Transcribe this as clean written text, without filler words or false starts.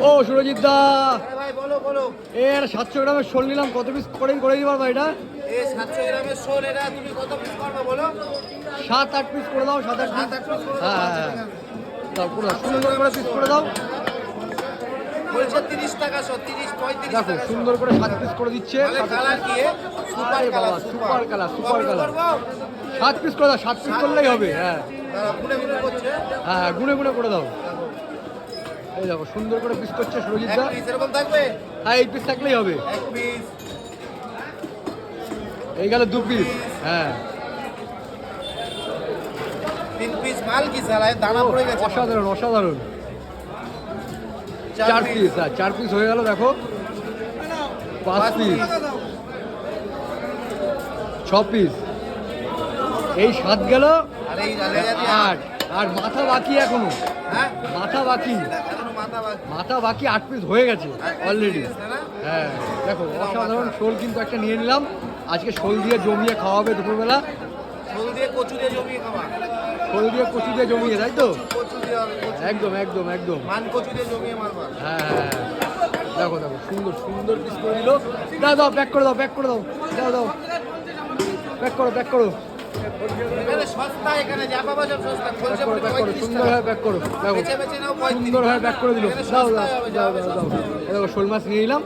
ও সুরজিৎ দা, ভাই বলো বলো। এর 700 গ্রামের শোল নিলাম, কত পিস করে দিতে পারবা এটা? এই 700 গ্রামের শোল, এটা তুমি কত পিস করবে বলো? 7-8 পিস করে দাও, 7-8 পিস। 7-8 পিস করে দাও। হ্যাঁ আচ্ছা, হ্যাঁ, ঠিক আছে। দাও পুরো সুন্দর করে পিস করে দাও। বলছে 30 টাকা শো, 30-35 দেখো টাকা শো। সুন্দর করে 7 পিস করে দিচ্ছে। মানে কালার কি super colour, super colour, super colour. 7 piece করে দাও, 7 পিস করলেই হবে। হ্যাঁ দাঁড়া, গুনে গুনে করছে। হ্যাঁ, গুনে গুনে করে দাও। এই দেখো সুন্দর করে পিস করছে সুরজিৎ এক দা। পিস এরকম থাকবে? হ্যাঁ, এই পিস থাকলেই হবে। এক পিস। এই গেল 2 পিস। হ্যাঁ 3 পিস মাল কি সালায় দানা পড়ে গেছে। অসাধারণ অসাধারণ। 4 পিস। হ্যাঁ 4 পিস হয়ে গেল। দেখো 5 পিস, 6 পিস, এই 7 গেল, আর এই জায়গাতে 8। আর মাথা বাকি এখনো, হ্যাঁ মাথা বাকি, এখনো মাথা বাকি। মাথা বাকি 8 পিস হয়ে গেছে অলরেডি। হ্যাঁ দেখো অসাধারণ শোল কিন্তু একটা নিয়ে নিলাম। আজকে শোল দিয়ে জমিয়ে খাওয়াবে দুপুরবেলা। শোল দিয়ে কচু দিয়ে জমিয়ে খাওয়া। শোল দিয়ে কচু দিয়ে জমিয়ে, তাই তো? কচু দিয়ে হবে, কচু। একদম একদম একদম। মান কচু দিয়ে জমিয়ে মারবা। হ্যাঁ হ্যাঁ হ্যাঁ। দেখো দেখো সুন্দর সুন্দর পিস করে দিল। দাও দাও, প্যাক করে দাও, প্যাক করে দাও, দাও দাও, প্যাক করো, প্যাক করো, এখানে সস্তা, এখানে যা পাবা সব সস্তা। প্যাক খোলসা করো, পড়ে প্যাক করো, 35 সুন্দরভাবে প্যাক করো। দেখো বেচে বেচে নাও 35। সুন্দরভাবে প্যাক করে দিল। এখানে দাও দাও সস্তায় হবে, যা দাও হবে দাও দাও। সস্তায় হবে। এই দেখো শোল মাছ নিয়ে নিলাম।